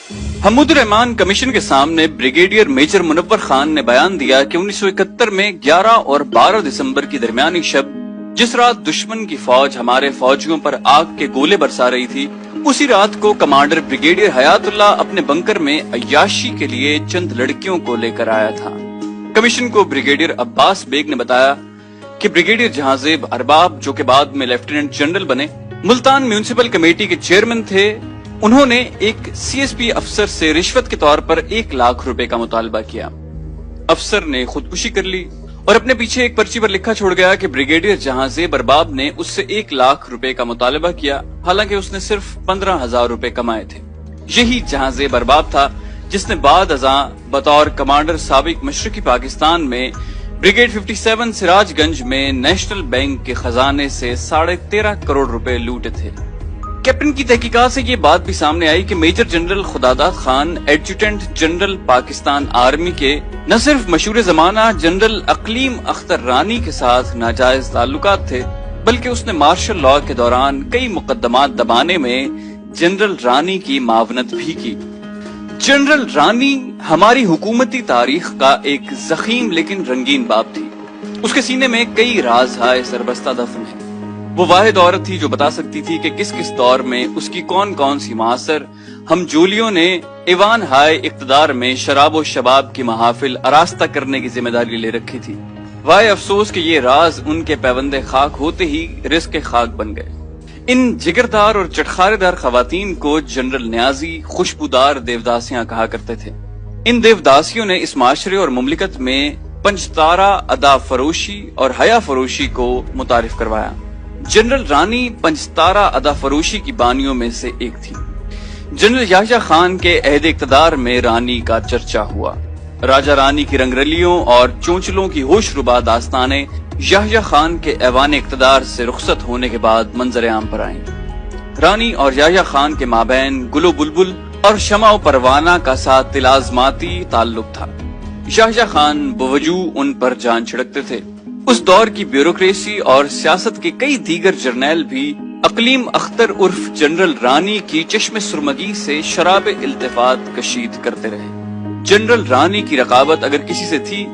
Hamoodur Rahman commission के सामने brigadier major Munawwar Khan ने बयान दिया कि 1971 में 11 और 12 दिसंबर की दरमियानी शब जिस रात दुश्मन की फौज हमारे फौजियों पर आग के गोले बरसा रही थी, उसी रात को कमांडर ब्रिगेडियर हयातुल्लाह अपने बंकर में अय्याशी के लिए चंद लड़कियों को लेकर आया था। कमीशन को ब्रिगेडियर अब्बास बेग ने बताया कि ब्रिगेडियर जहांजेब अरबाब, जो के बाद में लेफ्टिनेंट जनरल बने, मुल्तान म्यूनिसिपल कमेटी के चेयरमैन थे, उन्होंने एक सीएसपी अफसर से रिश्वत के तौर पर 1 लाख रुपए का मुतालबा किया। अफसर ने खुदकुशी कर ली और अपने पीछे एक पर्ची पर लिखा छोड़ गया कि ब्रिगेडियर जहांजेब अरबाब ने उससे 1 लाख रुपए का मुतालबा किया, हालांकि उसने सिर्फ 15,000 रुपए कमाए थे। यही जहांजेब अरबाब था जिसने बाद अज़ां बतौर कमांडर साबिक मशरकी पाकिस्तान में ब्रिगेड 57 सिराजगंज में नेशनल बैंक के खजाने से 13.5 करोड़ रुपए लूटे थे। कैप्टन की तहकीकात से ये बात भी सामने आई कि major general Khudadad Khan adjutant general Pakistan army के न सिर्फ मशहूर जमाना जनरल अकलीम अख्तर रानी के साथ नाजायज ताल्लुकात थे, बल्कि उसने मार्शल लॉ के दौरान कई मुकदमात दबाने में जनरल रानी की मावनत भी की। जनरल रानी हमारी हुकूमती तारीख का एक जखीम लेकिन रंगीन बाब थी। उसके सीने में कई राज हाय सरबस्ता दफन है। वो वाहिद औरत थी जो बता सकती थी कि किस किस दौर में उसकी कौन कौन सी मासर हम जोलियों ने ईवान हाय इक्तदार में शराब और शबाब की महाफिल आरास्ता करने की जिम्मेदारी ले रखी थी। वाह अफसोस कि ये राज उनके पैबंदे खाक होते ही रिस्क खाक बन गए। इन जिगरदार और चटखारेदार खवातीन को जनरल न्याजी खुशबूदार देवदासियां कहा करते थे। इन देवदासियों ने इस माशरे और मुमलिकत में पंचतारा अदा फरोशी और हया फरोशी को मुतारिफ करवाया। जनरल रानी पंचतारा अदा फरोशी की बानियों में से एक थी। जनरल याह्या खान के अहद इक़्तिदार में रानी का चर्चा हुआ। राजा रानी की रंगरलियों और चोंचलों की होशरुबा दास्तानें याह्या खान के ऐवान इक़्तिदार से रुखसत होने के बाद मंजर आम पर आईं। रानी और याह्या खान के माबैन गुलो बुलबुल और शमा परवाना का साथ तिलाज़माती ताल्लुक था। याह्या खान बवजू उन पर जान छिड़कते थे। उस दौर की ब्यूरोक्रेसी और सियासत के कई दीगर जर्नैल भी अकलीम अख्तर उर्फ जनरल रानी की चश्मे सुरमगी से शराब इल्तिफात कशीद करते रहे। जनरल रानी की रकाबत अगर किसी से थी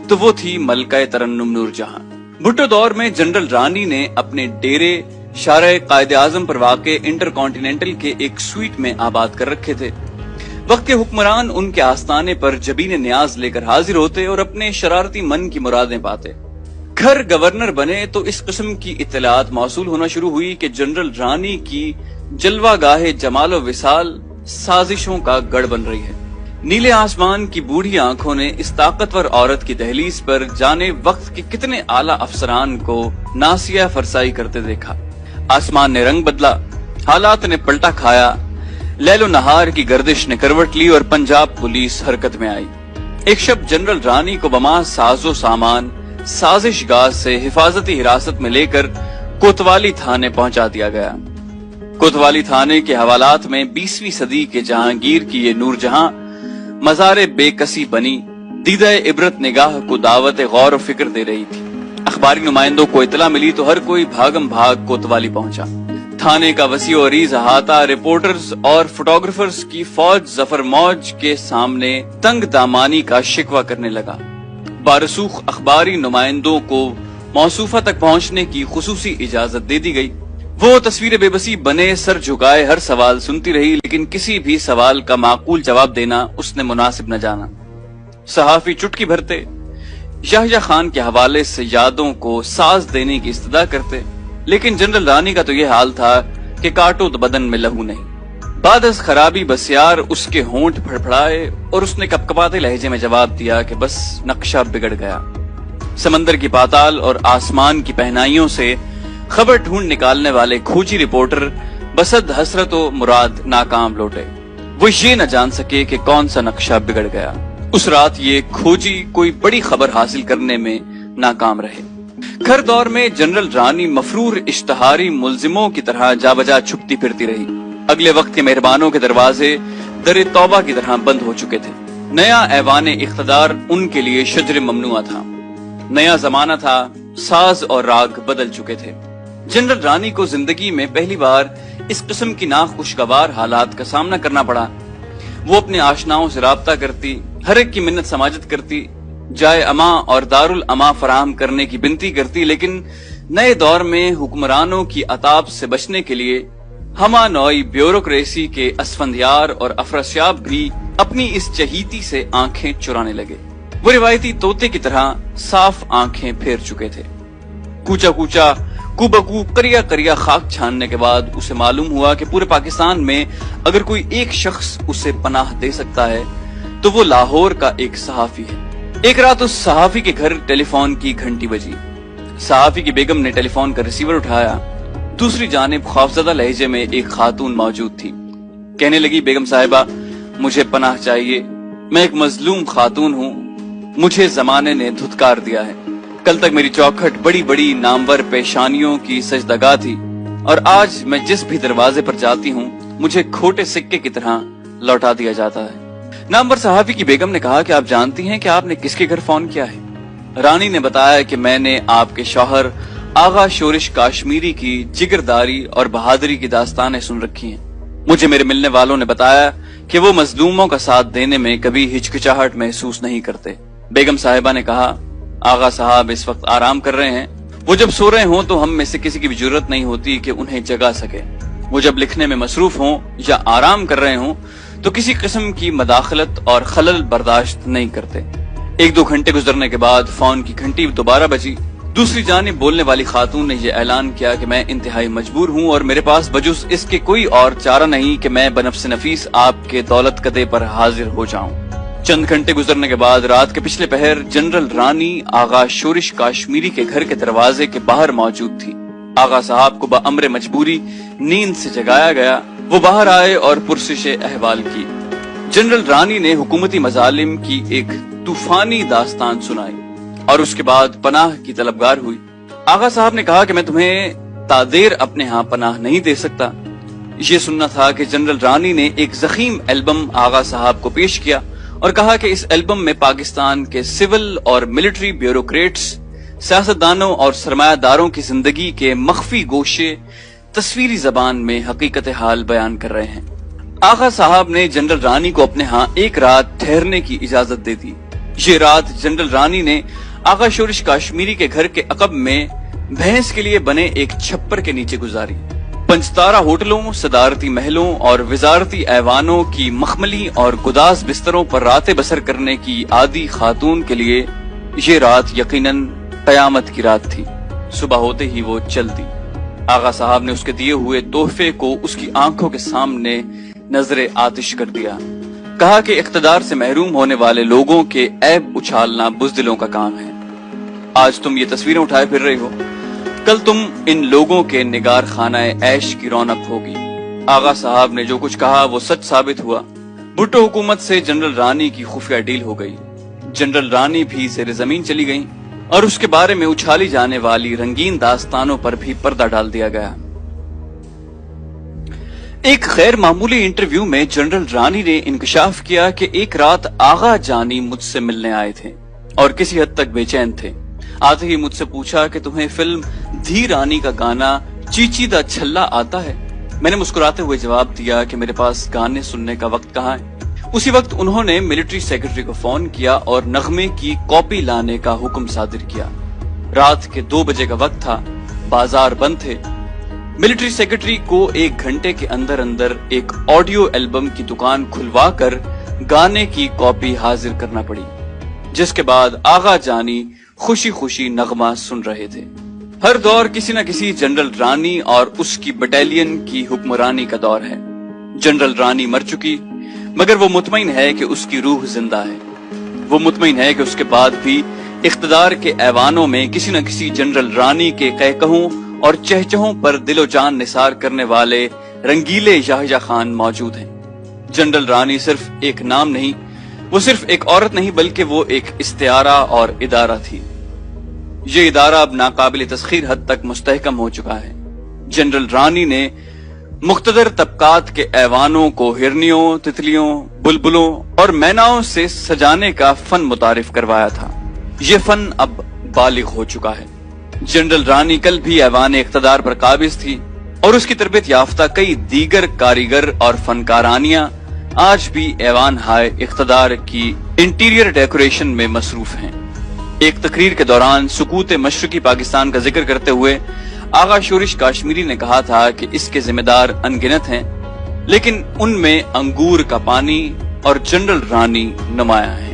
तो वो थी मलका तरन्नुम नूरजहां। भुट्टो दौर में जनरल रानी ने अपने डेरे शारे कायदे आजम पर वाक़े इंटरकॉन्टिनेंटल के एक स्वीट में आबाद कर रखे थे। वक्त के हुक्मरान उनके आस्ताने पर जबीन न्याज लेकर हाजिर होते और अपने शरारती मन की मुरादें पाते। घर गवर्नर बने तो इस किस्म की इत्तलात मौसूल होना शुरू हुई कि जनरल रानी की जलवागाहे जमालो विसाल साजिशों का गढ़ बन रही है। नीले आसमान की बूढ़ी आंखों ने इस ताकतवर औरत की दहलीज पर जाने वक्त के कितने आला अफसरान को नासिया फरसाई करते देखा। आसमान ने रंग बदला, हालात ने पलटा खाया, लैलो नहार की गर्दिश ने करवट ली और पंजाब पुलिस हरकत में आई। एक शब जनरल रानी को बमा साजो सामान साजिशगाह से हिफाजती हिरासत में लेकर कोतवाली थाने पहुंचा दिया गया। कोतवाली थाने के हवालात में 20वीं सदी के जहांगीर की ये नूरजहां मज़ारे बेकसी बनी दीदा इबरत निगाह को दावत गौर और फिक्र दे रही थी। अखबारी नुमाइंदों को इतला मिली तो हर कोई भागम भाग कोतवाली पहुंचा। थाने का वसी और अरीज अहाता रिपोर्टर्स और फोटोग्राफर्स की फौज जफर मौज के सामने तंग दामानी का शिकवा करने लगा। बारसूख अखबारी नुमाइंदों को मौसूफा तक पहुंचने की खुसूसी इजाजत दे दी गई। वो तस्वीर बेबसी बने सर झुकाए हर सवाल सुनती रही, लेकिन किसी भी सवाल का माकूल जवाब देना उसने मुनासिब न जाना। सहाफी चुटकी भरते, याह्या खान के हवाले से यादों को साज देने की इस्तदा करते, लेकिन जनरल रानी का तो यह हाल था कि काटो तो बदन में लहू नहीं। बादस खराबी बसियार उसके होंठ फड़फड़ाए और उसने कपकपाते लहजे में जवाब दिया कि बस नक्शा बिगड़ गया। समंदर की पाताल और आसमान की पहनाइयों से खबर ढूंढ निकालने वाले खोजी रिपोर्टर बसद हसरत व मुराद नाकाम लौटे। वो ये न जान सके कि कौन सा नक्शा बिगड़ गया। उस रात ये खोजी कोई बड़ी खबर हासिल करने में नाकाम रहे। खर दौर में जनरल रानी मफरूर इश्तहारी मुलजिमों की तरह जाबजा छुपती फिरती रही। अगले वक्त के मेहरबानों के दरवाजे दर तौबा की तरह बंद हो चुके थे। नया ऐवाने इख्तदार उनके लिए शजर ममनुआ था। नया जमाना था, साज और राग बदल चुके थे। जनरल रानी को जिंदगी में पहली बार इस किस्म की नाखुशगवार हालात का सामना करना पड़ा। वो अपने आशनाओं से राब्ता करती, हर एक की मिन्नत समाजत करती, जाए अमा और दारुल अमा फराहम करने की बिनती करती, लेकिन नए दौर में हुक्मरानों की अताब से बचने के लिए हमा नौई ब्यूरोक्रेसी के असफंदियार और अफरस्याब भी अपनी इस चहीती से आंखें चुराने लगे। वो रिवायती तोते की तरह साफ आंखें फेर चुके थे। कूचा कूचा कुबकू करिया करिया खाक छानने के बाद उसे मालूम हुआ कि पूरे पाकिस्तान में अगर कोई एक शख्स उसे पनाह दे सकता है तो वो लाहौर का एक सहाफी है। एक रात उस सहाफी के घर टेलीफोन की घंटी बजी। सहाफी की बेगम ने टेलीफोन का रिसीवर उठाया। दूसरी जानिब खौफजदा लहजे में एक खातून मौजूद थी। कहने लगी, बेगम साहिबा, मुझे पनाह चाहिए। मैं एक मजलूम खातून हूँ, मुझे जमाने ने धुतकार दिया है। कल तक मेरी चौखट बड़ी बड़ी नामवर पेशानियों की सजदगाह थी और आज मैं जिस भी दरवाजे पर जाती हूँ मुझे खोटे सिक्के की तरह लौटा दिया जाता है। नामवर सहाफी की बेगम ने कहा कि आप जानती हैं कि आपने किसके घर फोन किया है? रानी ने बताया कि मैंने आपके शौहर आगा शोरिश काश्मीरी की जिगरदारी और बहादुरी की दास्तानें सुन रखी हैं। मुझे मेरे मिलने वालों ने बताया कि वो मजलूमों का साथ देने में कभी हिचकिचाहट महसूस नहीं करते। बेगम साहिबा ने कहा, आगा साहब इस वक्त आराम कर रहे हैं। वो जब सो रहे हों तो हम में से किसी की भी जरूरत नहीं होती कि उन्हें जगा सके। वो जब लिखने में मसरूफ हों या आराम कर रहे हों तो किसी किस्म की मदाखलत और खलल बर्दाश्त नहीं करते। 1-2 घंटे गुजरने के बाद फोन की घंटी दोबारा बजी। दूसरी जानिब बोलने वाली खातून ने यह ऐलान किया कि मैं इंतहाई मजबूर हूँ और मेरे पास बजुस इसके कोई और चारा नहीं कि मैं बनफ्स नफीस आपके दौलत कदे पर हाजिर हो जाऊं। चंद घंटे गुजरने के बाद रात के पिछले पहर जनरल रानी आगा शोरिश काश्मीरी के घर के दरवाजे के बाहर मौजूद थी। आगा साहब को बअम्रे मजबूरी नींद से जगाया गया। वो बाहर आए और पुरसिशे अहवाल की। जनरल रानी ने हुकूमती मजालिम की एक तूफानी दास्तान सुनाई और उसके बाद पनाह की तलबगार हुई। आगा साहब ने कहा कि मैं तुम्हें तादेर अपने यहाँ पनाह नहीं दे सकता। ये सुनना था कि जनरल रानी ने एक जखीम एल्बम आगा साहब को पेश किया और कहा कि इस एल्बम में पाकिस्तान के सिविल और मिलिट्री ब्यूरोक्रेट्स, सियासतदानों और सरमायादारों की जिंदगी के मख्फी गोशे तस्वीरी जबान में हकीकत हाल बयान कर रहे हैं। आगा साहब ने जनरल रानी को अपने यहाँ एक रात ठहरने की इजाजत दे दी। ये रात जनरल रानी ने आगा शोरिश काश्मीरी के घर के अकब में भैंस के लिए बने एक छप्पर के नीचे गुजारी। पंचतारा होटलों, सदारती महलों और विजारती ऐवानों की मखमली और गुदास बिस्तरों पर रातें बसर करने की आदी खातून के लिए ये रात यकीनन कयामत की रात थी। सुबह होते ही वो चल दी। आगा साहब ने उसके दिए हुए तोहफे को उसकी आंखों के सामने नजरे आतिश कर दिया। कहा कि इख्तदार से महरूम होने वाले लोगों के ऐब उछालना बुज़दिलों का काम है। आज तुम ये तस्वीरें उठाए फिर रही हो, कल तुम इन लोगों के निगार खानाए ऐश की रौनक होगी। आगा साहब ने जो कुछ कहा वो सच साबित हुआ। भुट्टो हुकूमत से जनरल रानी की खुफिया डील हो गई। जनरल रानी भी ज़ेरे जमीन चली गईं और उसके बारे में उछाली जाने वाली रंगीन दास्तानों पर भी पर्दा डाल दिया गया। एक गैर मामूली इंटरव्यू में जनरल रानी ने इंकशाफ किया कि एक रात आगा जानी मुझसे मिलने आए थे और किसी हद तक बेचैन थे। आते ही मुझसे पूछा कि तुम्हें फिल्म धी रानी का गाना चीची दा छल्ला आता है? मैंने मुस्कुराते हुए जवाब दिया कि मेरे पास गाने सुनने का वक्त कहाँ है। उसी वक्त उन्होंने मिलिट्री सेक्रेटरी को फोन किया और नगमे की कॉपी लाने का हुक्म सादिर किया। रात के 2 बजे का वक्त था, बाजार बंद थे। मिलिट्री सेक्रेटरी को 1 घंटे के अंदर अंदर एक ऑडियो एल्बम की दुकान खुलवाकर गाने की कॉपी हाजिर करना पड़ी, जिसके बाद आगा जानी खुशी खुशी नगमा सुन रहे थे। हर दौर किसी न किसी जनरल रानी और उसकी बटालियन की हुक्मरानी का दौर है। जनरल रानी मर चुकी, मगर वो मुतमईन है कि उसकी रूह जिंदा है। वो मुतमईन है कि उसके बाद भी इख्तदार के ऐवानों में किसी न किसी जनरल रानी के कहकहों और चहचहों पर दिलो जान निसार करने वाले रंगीले याहया खान मौजूद हैं। जनरल रानी सिर्फ एक नाम नहीं, वो सिर्फ एक औरत नहीं, बल्कि वो एक इस्तिआरा और इदारा थी। ये इदारा अब नाकाबिल तस्खीर हद तक मुस्तहकम हो चुका है। जनरल रानी ने मुख्तदर तबकात के ऐवानों को हिरनियों, तितलियों, बुलबुलों और मैनाओं से सजाने का फन मुतारिफ करवाया था। ये फन अब बालिग हो चुका है। जनरल रानी कल भी ऐवान इख्तदार पर काबिज थी और उसकी तरबियत याफ्ता कई दीगर कारीगर और फनकारानियां آج بھی ایوان ہائے اقتدار کی انٹیریئر ڈیکوریشن میں مصروف ہیں۔ ایک تقریر کے دوران سکوت مشرقی پاکستان کا ذکر کرتے ہوئے آغا شورش کاشمیری نے کہا تھا کہ اس کے ذمہ دار انگنت ہیں، لیکن ان میں انگور کا پانی اور جنرل رانی نمایاں ہیں۔